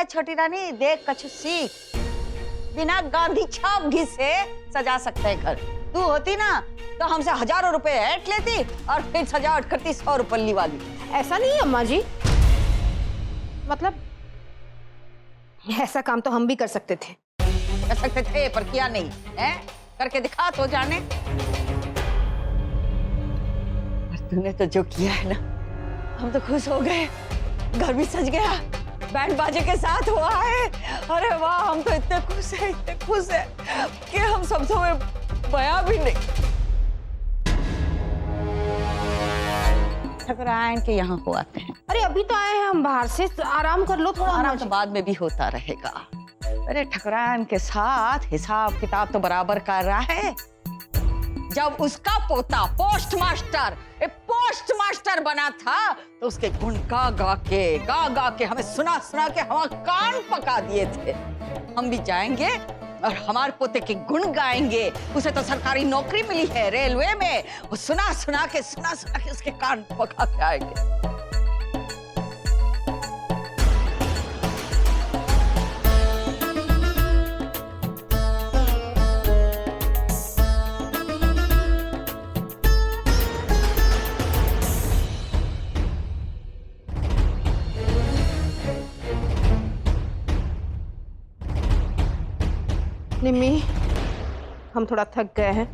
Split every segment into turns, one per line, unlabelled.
छोटी रानी, देख कछु सीख। बिना गांधी छाप घी से सजा सकते हैं घर। तू होती ना तो हमसे हजारों रुपए ऐट लेती और फिर सजावट करती 100 रुपये वाली।
ऐसा नहीं अम्मा जी, मतलब ऐसा काम तो हम भी कर सकते थे।
कर सकते थे पर किया नहीं है। करके दिखा तो जाने। तूने तो जो किया है ना, हम तो खुश हो गए। घर भी सज गया, बैंड बाजे के साथ हुआ है। अरे वाह, हम तो इतने खुश हैं कि हम शब्दों में बयां भी नहीं। ठकरायन के यहाँ हो आते हैं।
अरे अभी तो आए हैं हम बाहर से, आराम कर लो थोड़ा।
आराम तो बाद में भी होता रहेगा। अरे ठकरायन के साथ हिसाब किताब तो बराबर कर रहा है। जब उसका पोता पोस्ट मास्टर बना था तो उसके गुण गा गा के हमें सुना के हमारे कान पका दिए थे। हम भी जाएंगे और हमारे पोते के गुण गाएंगे। उसे तो सरकारी नौकरी मिली है रेलवे में। वो सुना के उसके कान पका के आएंगे।
निम्मी, हम थोड़ा थक गए हैं।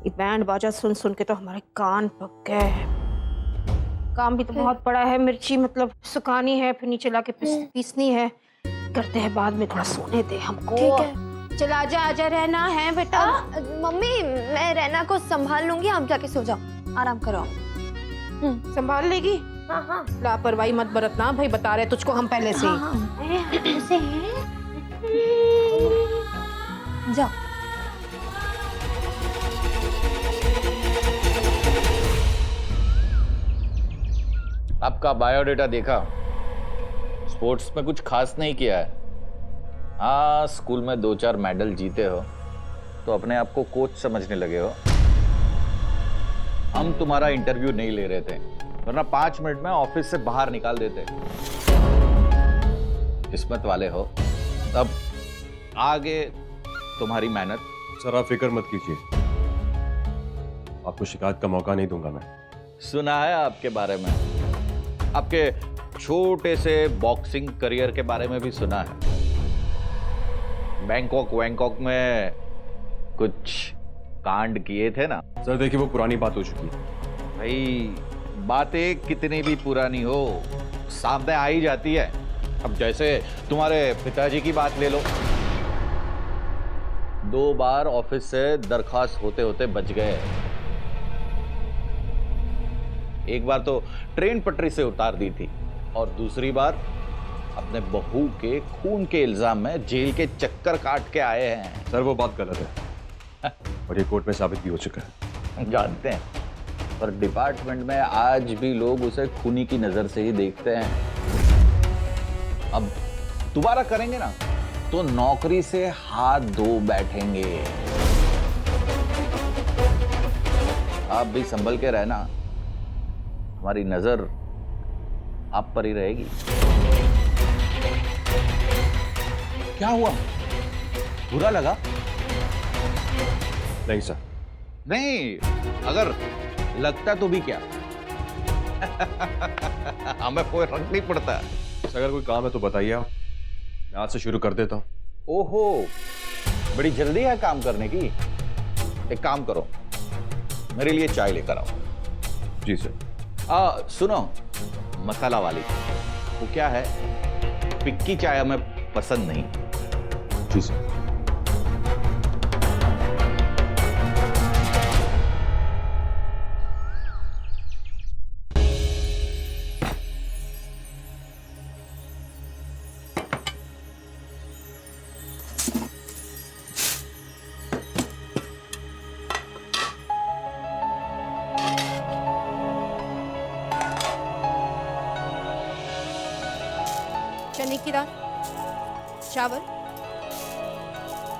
ये बैंड बाजा सुन सुन के तो हमारे कान पक गए हैं। काम भी तो बहुत पड़ा है। मिर्ची मतलब सुखानी है, फिर नीचे लाके पीसनी है। करते हैं बाद में, थोड़ा सोने दे हमको।
ठीक है,
चल आजा रहना है बेटा।
मम्मी मैं रहना को संभाल लूंगी, आप जाके सो जाओ, आराम करो।
संभाल लेगी?
हाँ हाँ
लापरवाही मत बरतना भाई, बता रहे तुझको हम पहले से।
जाओ।
आपका बायोडेटा देखा, स्पोर्ट्स में कुछ खास नहीं किया है। हाँ, स्कूल में 2-4 मेडल जीते हो तो अपने आप को कोच समझने लगे हो। हम तुम्हारा इंटरव्यू नहीं ले रहे थे, वरना 5 मिनट में ऑफिस से बाहर निकाल देते। किस्मत वाले हो। अब आगे तुम्हारी मेहनत।
सर आप फिक्र मत कीजिए, आपको शिकायत का मौका नहीं दूंगा मैं।
सुना है आपके बारे में, आपके छोटे से बॉक्सिंग करियर के बारे में भी सुना है। बैंकॉक में कुछ कांड किए थे ना।
सर देखिए, वो पुरानी बात हो चुकी है।
भाई, बातें कितनी भी पुरानी हो सामने आ ही जाती है। अब जैसे तुम्हारे पिताजी की बात ले लो, 2 बार ऑफिस से दरखास्त होते होते बच गए। एक बार तो ट्रेन पटरी से उतार दी थी और दूसरी बार अपने बहू के खून के इल्जाम में जेल के चक्कर काट के आए हैं।
सर वो बात गलत है और ये कोर्ट में साबित भी हो चुका है।
जानते हैं, पर डिपार्टमेंट में आज भी लोग उसे खूनी की नजर से ही देखते हैं। अब दोबारा करेंगे ना तो नौकरी से हाथ धो बैठेंगे। आप भी संभल के रहना, हमारी नजर आप पर ही रहेगी। क्या हुआ, बुरा लगा?
नहीं सर।
नहीं, अगर लगता तो भी क्या हमें कोई फर्क नहीं पड़ता।
अगर कोई काम है तो बताइए, आप मैं आज से शुरू कर देता हूँ।
ओहो, बड़ी जल्दी है काम करने की। एक काम करो, मेरे लिए चाय लेकर आओ।
जी सर।
सुनो, मसाला वाली। वो क्या है, फिक्की चाय हमें पसंद नहीं।
जी सर।
चने की दाल, चावल,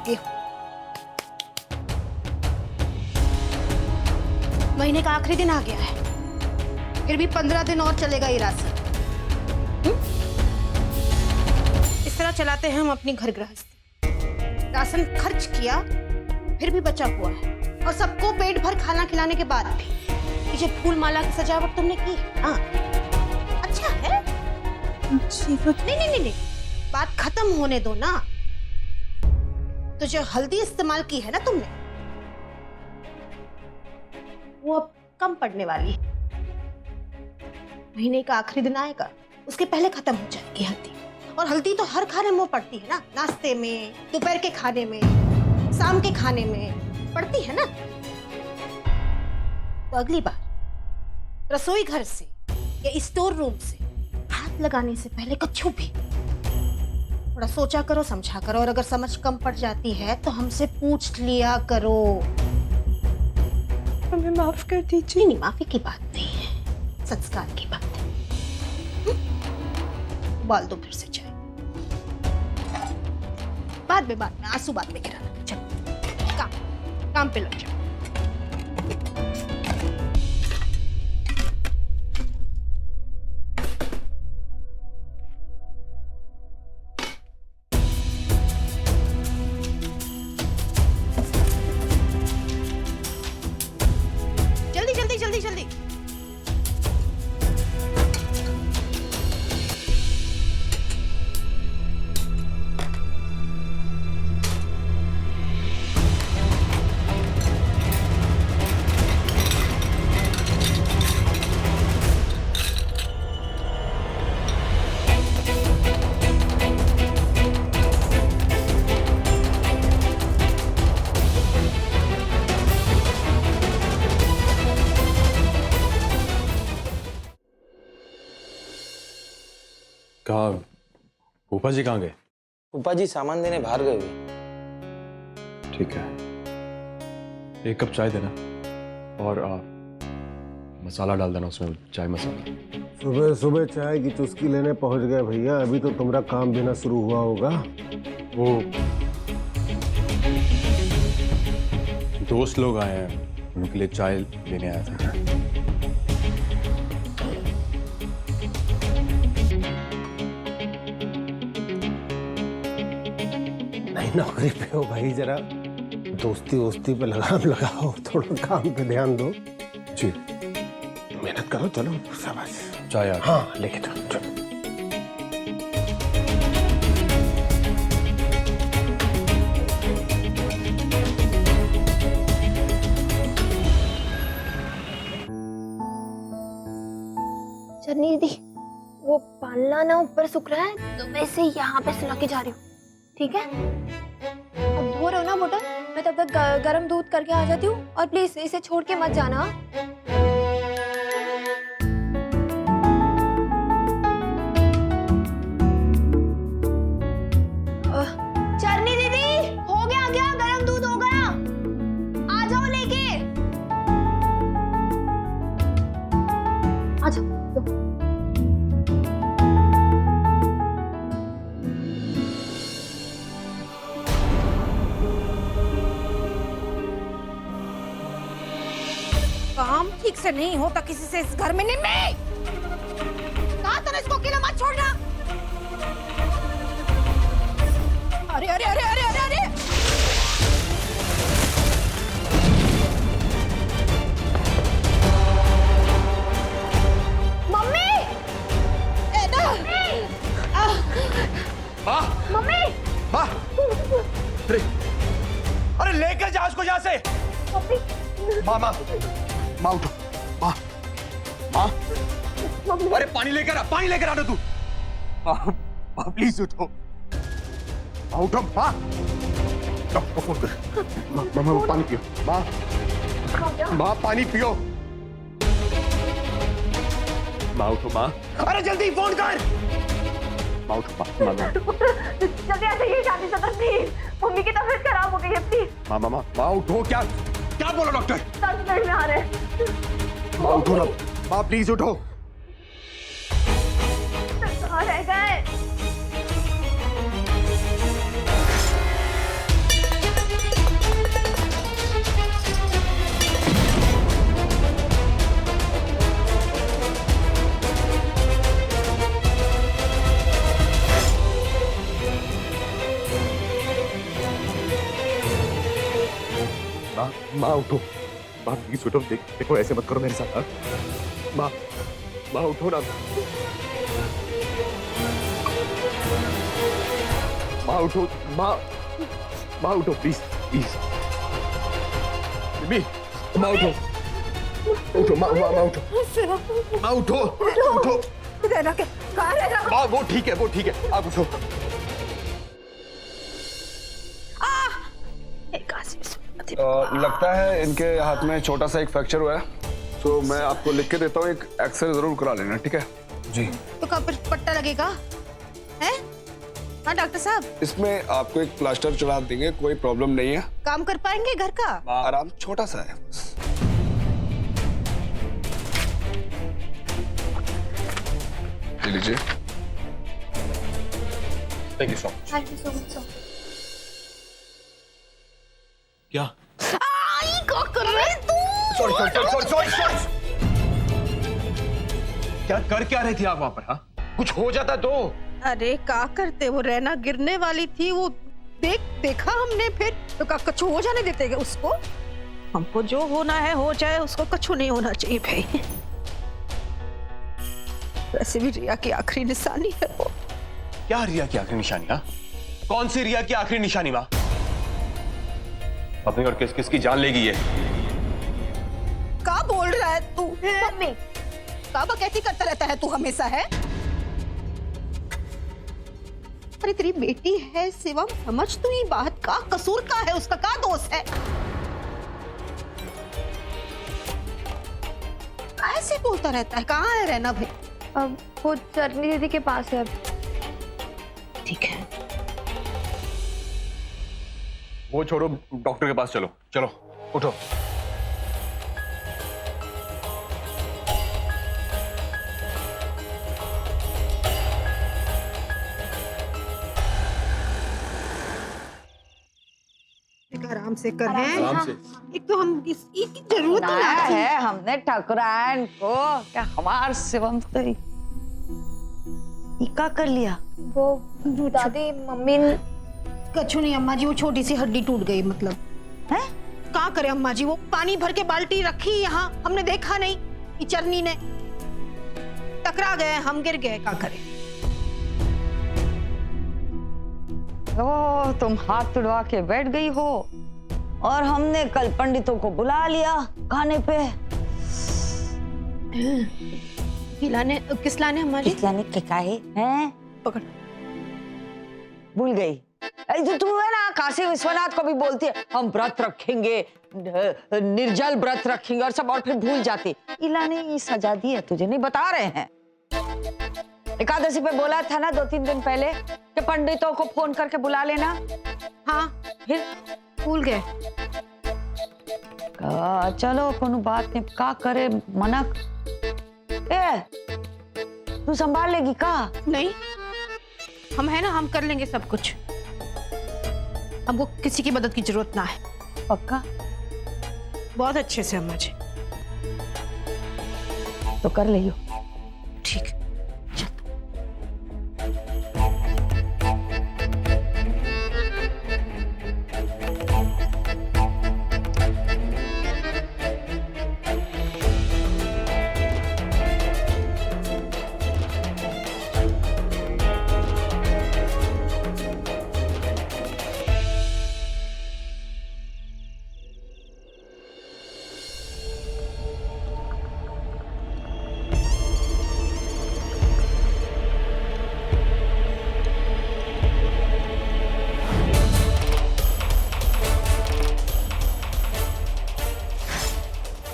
गेहूं। महीने का आखिरी दिन आ गया है, फिर भी 15 दिन और चलेगा ये राशन। चलाते हैं हम अपनी घर गृहस्थी। राशन खर्च किया फिर भी बचा हुआ है, और सबको पेट भर खाना खिलाने के बाद भी ये जो फूल माला की सजावट तुमने की, हाँ अच्छा है। नहीं, बात खत्म होने दो ना। तो जो हल्दी इस्तेमाल की है ना तुमने, वो अब कम पड़ने वाली है। महीने का आखिरी दिन आएगा, उसके पहले खत्म हो जाएगी हल्दी। और हल्दी तो हर खाने में पड़ती है ना, नाश्ते में, दोपहर के खाने में, शाम के खाने में पड़ती है ना। तो अगली बार रसोई घर से या स्टोर रूम से हाथ लगाने से पहले कच्छू भी थोड़ा सोचा करो, समझा करो। और अगर समझ कम पड़ जाती है तो हमसे पूछ लिया करो।
हमें माफ कर दीजिए।
नहीं, माफी की बात नहीं है, संस्कार की बात है। उबाल दो फिर से चाय। बाद में आंसू बाद में गिराना। चलो काम पे लग जाओ। जल्दी।
कहाँ फूफा जी कहाँ गए?
फूफा जी सामान देने बाहर गए हुए।
ठीक है, एक कप चाय देना और मसाला डाल देना उसमें, चाय मसाला।
सुबह सुबह चाय की चुस्की लेने पहुंच गए भैया, अभी तो तुम्हारा काम भी ना शुरू हुआ होगा।
वो दोस्त लोग आए हैं, उनके लिए चाय लेने आया था।
नहीं, नौकरी पे हो भाई, जरा दोस्ती वोस्ती पे लगाम लगाओ, थोड़ा काम पे ध्यान दो।
जी
मेहनत करो, चलो शाबाश।
चाय आ गई।
हाँ लेके चलो।
चन्नी दीदी, वो पालना ना ऊपर सूख रहा है तो मैं इसे यहाँ पे सुला के जा रही हूँ, ठीक है? अब धो रहे हो ना बोतल, मैं तब तक गरम दूध करके आ जाती हूँ। और प्लीज इसे छोड़ के मत जाना। चरनी दीदी, हो गया क्या? गरम दूध हो गया, आ जाओ लेके। आ जाओ।
काम ठीक से नहीं होता किसी से इस घर में। निम्मी, कहा था ना इसको अकेला मत छोड़ना। अरे अरे अरे अरे अरे अरे,
मम्मी! मम्मी!
अरे लेकर जा उसको यहाँ से। माँ उठो, माँ अरे पानी लेकर आ तू। माँ प्लीज उठो, उठो माँ। फोन कर। माँ पानी पियो, माँ पानी पियो। माँ उठो माँ, अरे जल्दी फोन कर। माँ उठो, माँ
जल्दी आ जाइए, शादी से प्लीज। मम्मी की तबीयत खराब हो गई है, प्लीज।
माँ उठो। क्या बोला डॉक्टर?
10 मिनट में आ रहे हैं।
माँ उठो ना, माँ प्लीज उठो।
कहाँ रह गए?
माँ उठो, माँ प्लीज उठो, देखो ऐसे मत करो मेरे साथ। हाँ? माँ, माँ उठो ना, माँ उठो, माँ उठो प्लीज प्लीज। बेबी, माँ उठो, उठो माँ उठो, माँ उठो, उठो। माँ वो ठीक है, आप उठो।
लगता है इनके हाथ में छोटा सा एक फ्रैक्चर हुआ है, तो मैं आपको लिख के देता हूँ, एक एक्सरे जरूर करा लेना, ठीक है जी।
तो कब पट्टा लगेगा है? हाँ डॉक्टर साहब,
इसमें आपको एक प्लास्टर चढ़ा देंगे, कोई प्रॉब्लम नहीं है।
काम कर पाएंगे घर का?
आराम छोटा सा है। ले लीजिए।
Thank you so much.
Thank you so much sir.
क्या?
क्या कर रहे तू?
सॉरी। क्या रही थी आप वहां पर? हाँ, कुछ हो जाता तो?
अरे क्या करते, वो रहना गिरने वाली थी, वो देखा हमने, फिर तो का कछु हो जाने देते हैं उसको? हमको जो होना है हो जाए, उसको कछु नहीं होना चाहिए भाई। वैसे भी रिया की आखिरी निशानी है वो।
क्या रिया की आखिरी निशानी? हाँ, कौन सी रिया की आखिरी निशानी? माँ अपनी और किसकी जान लेगी ये?
क्या बोल रहा है तू?
मम्मी,
काबा कैसी करता रहता है तू हमेशा, है? अरे तेरी बेटी है शिवम, समझ तू ये बात, का कसूर का है उसका, का दोष है? ऐसे बोलता रहता है। कहाँ है रहना भाई?
अब वो चरनी दीदी के पास है। अब
ठीक है,
वो छोड़ो, डॉक्टर के पास चलो, उठो।
आराम से कर हैं।
आराम से।
एक तो हम इसकी जरूरत ही ना थी।
है, हमने ठकराया इनको, क्या हमार शिवम तो क्या कर लिया?
वो दादी मम्मी
कछु नहीं अम्मा जी, वो छोटी सी हड्डी टूट गई, मतलब है। क्या करे अम्मा जी, वो पानी भर के बाल्टी रखी यहाँ, हमने देखा नहीं कि चरनी ने टकरा गए, हम गिर गए, क्या करे?
ओ, तुम हाथ तुड़वा के बैठ गई हो और हमने कल पंडितों को बुला लिया खाने पे।
किस लाने अम्मा जी?
किसलाने के काहे हैं?
पकड़।
भूल गई। जो तू है ना, काशी विश्वनाथ को भी बोलती है हम व्रत रखेंगे, निर्जल व्रत रखेंगे और सब, और फिर भूल जाती। इला ने ये सजा दी है तुझे, नहीं बता रहे हैं? एकादशी पे बोला था ना 2-3 दिन पहले कि पंडितों को फोन करके बुला लेना।
हाँ,
फिर
भूल गए।
चलो कोनो बात नहीं, का करे मना। तू संभाल लेगी का?
नहीं, हम है ना, हम कर लेंगे सब कुछ, हमको किसी की मदद की जरूरत ना है।
पक्का?
बहुत अच्छे से अम्मा जी।
तो कर लियो।
ठीक।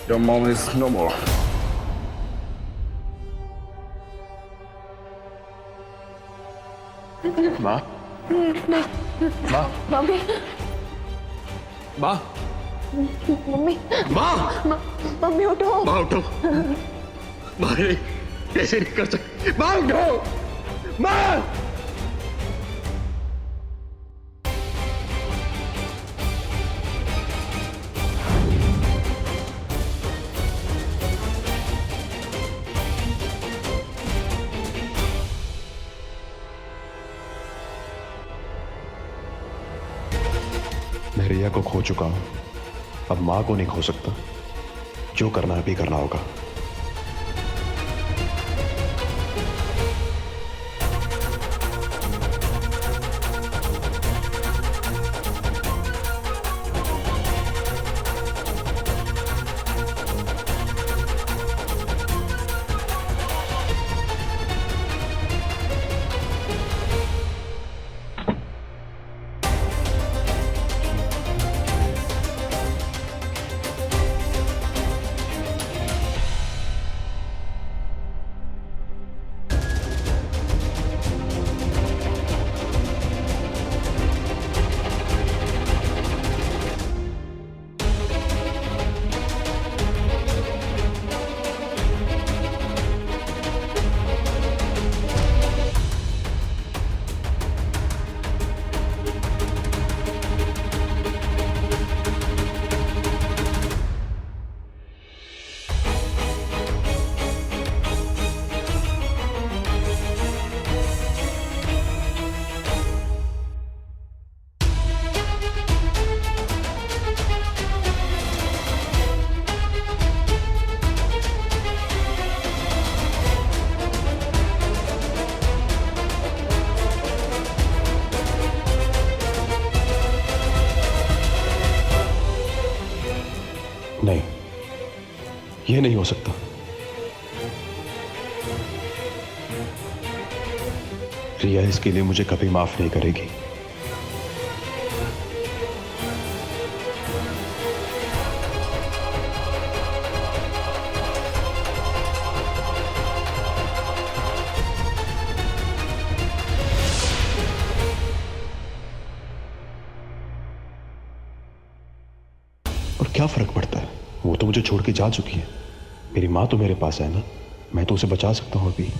Your mom is no more.
माँ, माँ,
मम्मी
माँ,
मम्मी
माँ,
मम्मी उठो।
माँ उठो। माँ कैसे नहीं कर सकती? माँ उठो, माँ। मैं रिया को खो चुका हूं, अब माँ को नहीं खो सकता। जो करना है अभी करना होगा। नहीं, ये नहीं हो सकता। रिया इसके लिए मुझे कभी माफ नहीं करेगी। और क्या फर्क पड़ता है, वो तो मुझे छोड़ के जा चुकी है। मेरी माँ तो मेरे पास है ना, मैं तो उसे बचा सकता हूँ अभी।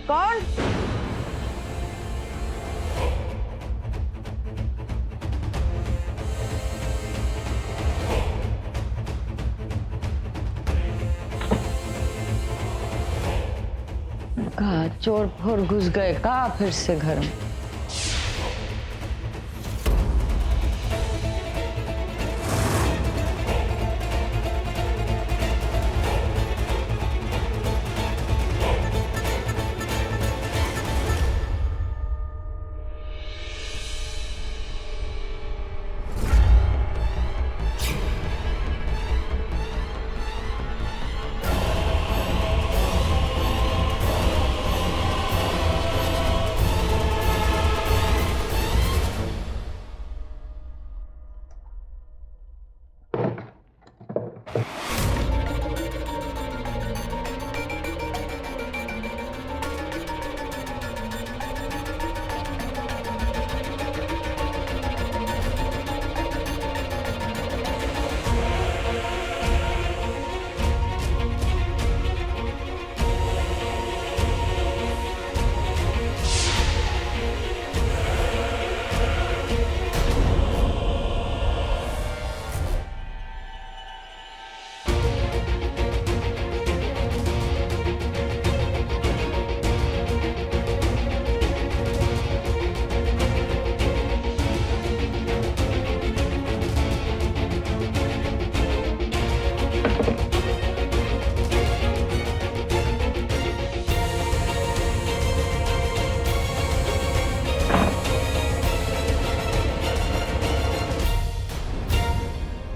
कौन? कहा चोर फोर घुस गए का फिर से घर में?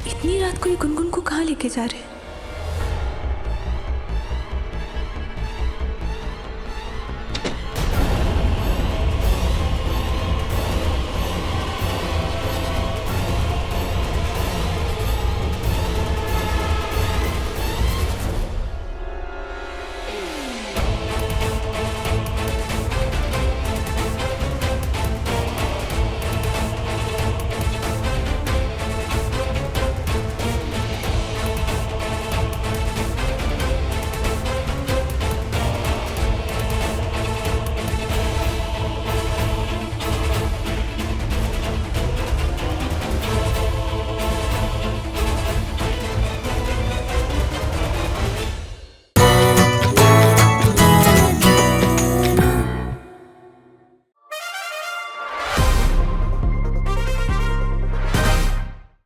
इतनी रात को ये गुनगुन को कहाँ लेके जा रहे हैं?